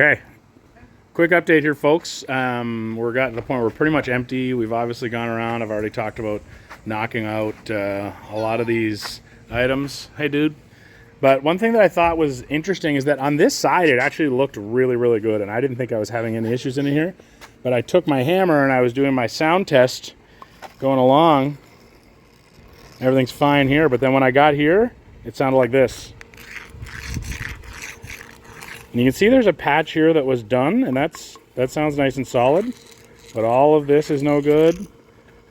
Okay, quick update here, folks. We're got to the point where we're pretty much empty. We've obviously gone around. I've already talked about knocking out a lot of these items. Hey, dude. But one thing that I thought was interesting is that on this side, it actually looked really, really good. And I didn't think I was having any issues in here. But I took my hammer and I was doing my sound test going along. Everything's fine here. But then when I got here, it sounded like this. And you can see there's a patch here that was done, and that sounds nice and solid. But all of this is no good.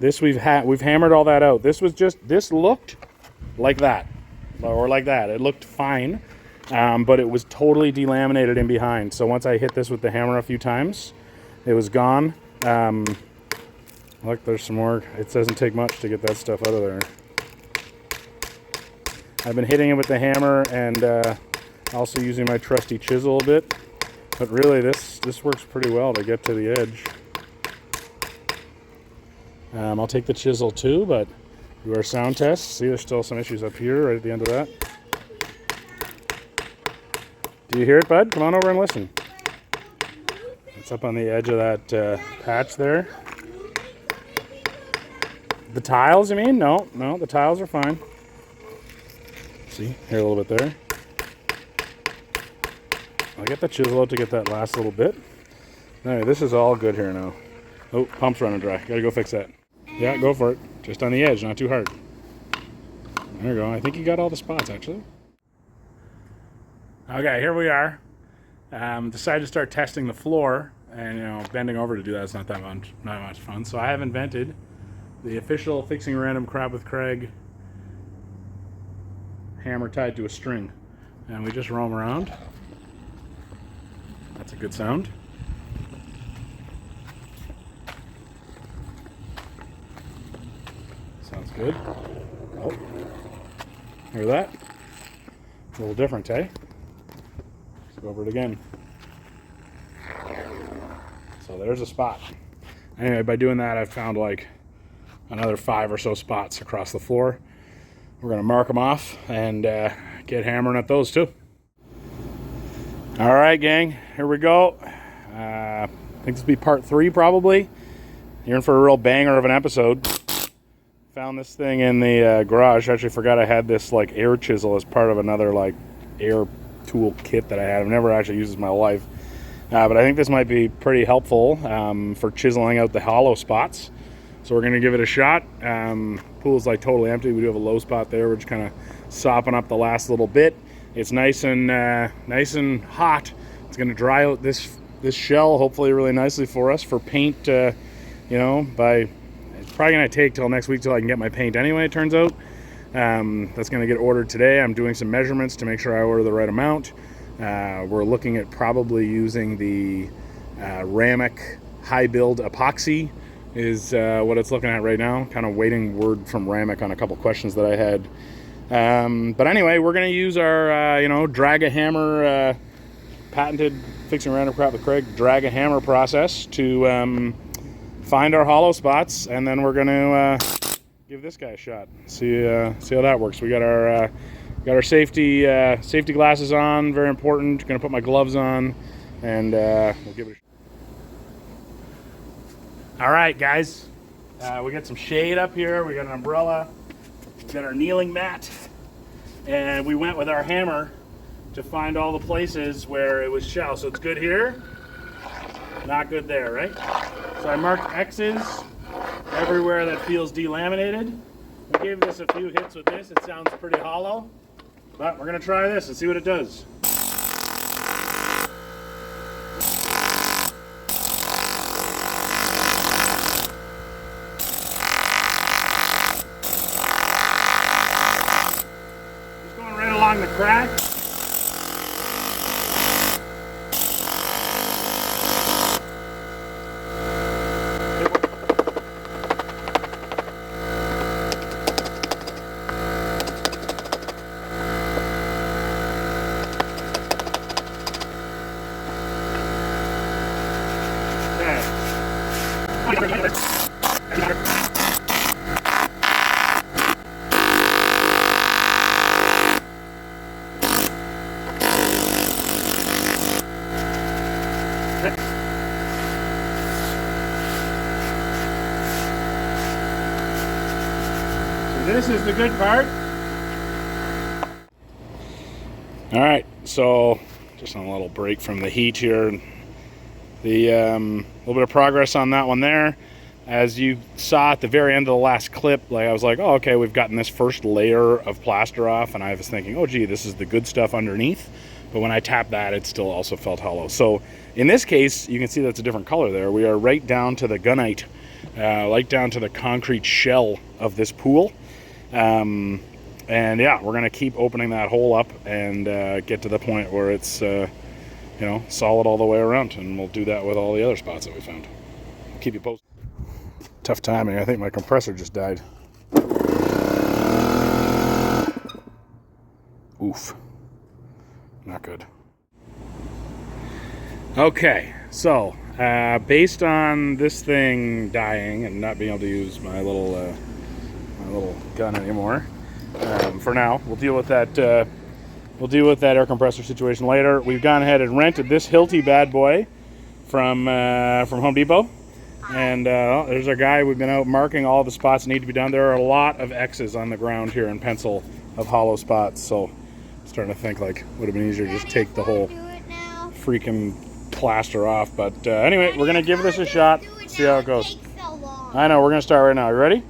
This we've hammered all that out. This looked like that, or like that. It looked fine, but it was totally delaminated in behind. So once I hit this with the hammer a few times, it was gone. Look, there's some more. It doesn't take much to get that stuff out of there. I've been hitting it with the hammer and also using my trusty chisel a bit, but really this works pretty well to get to the edge. I'll take the chisel too, but do our sound test. See, there's still some issues up here right at the end of that. Do you hear it, bud? Come on over and listen. It's up on the edge of that patch there. The tiles, you mean? No, the tiles are fine. See, here a little bit there. I'll get the chisel out to get that last little bit. Alright, this is all good here now. Oh, pump's running dry. Gotta go fix that. Yeah, go for it. Just on the edge, not too hard. There you go. I think you got all the spots, actually. Okay, here we are. Decided to start testing the floor. And, bending over to do that is not much fun. So I have invented the official Fixing Random Crap with Craig hammer tied to a string. And we just roam around. That's a good sound. Sounds good. Oh, hear that? A little different, eh? Let's go over it again. So there's a spot. Anyway, by doing that, I've found like another 5 or so spots across the floor. We're gonna mark them off and get hammering at those too. All right, gang, here we go. I think this will be part 3 probably. You're in for a real banger of an episode. Found this thing in the garage. Actually forgot I had this like air chisel as part of another like air tool kit that I had. I've never actually used this in my life. But I think this might be pretty helpful for chiseling out the hollow spots. So we're gonna give it a shot. Pool's like totally empty. We do have a low spot there. We're just kind of sopping up the last little bit. It's nice and hot. It's gonna dry out this shell hopefully really nicely for us for paint. It's probably gonna take till next week till I can get my paint anyway. It turns out that's gonna get ordered today. I'm doing some measurements to make sure I order the right amount. We're looking at probably using the Ramic high build epoxy is what it's looking at right now. Kind of waiting word from Ramic on a couple questions that I had. But anyway, we're going to use our, drag-a-hammer, patented Fixing Random Crap with Craig drag-a-hammer process to find our hollow spots, and then we're going to give this guy a shot. See how that works. We got our safety glasses on, very important. Going to put my gloves on, and we'll give it a shot. All right, guys, we got some shade up here. We got an umbrella. We got our kneeling mat, and we went with our hammer to find all the places where it was shell. So it's good here, not good there, right? So I marked X's everywhere that feels delaminated. We gave this a few hits with this. It sounds pretty hollow, but we're gonna try this and see what it does. Along the crack. This is the good part. All right, so just on a little break from the heat here. The little bit of progress on that one there. As you saw at the very end of the last clip, like I was like, oh, okay, we've gotten this first layer of plaster off, and I was thinking, oh, gee, this is the good stuff underneath. But when I tapped that, it still also felt hollow. So in this case, you can see that's a different color there. We are right down to the gunite, right down to the concrete shell of this pool. And yeah, we're gonna keep opening that hole up and get to the point where it's you know, solid all the way around, and we'll do that with all the other spots that we found. Keep you posted. Tough timing. I think my compressor just died. Oof. Not good. Okay, so based on this thing dying and not being able to use my little gun anymore, for now, we'll deal with that. We'll deal with that air compressor situation later. We've gone ahead and rented this Hilti bad boy from Home Depot. And there's our guy. We've been out marking all the spots that need to be done. There are a lot of X's on the ground here in pencil of hollow spots. So I'm starting to think like would have been easier to just take the whole freaking plaster off. But anyway, we're going to give this a shot, see how it goes. I know, we're going to start right now. You ready?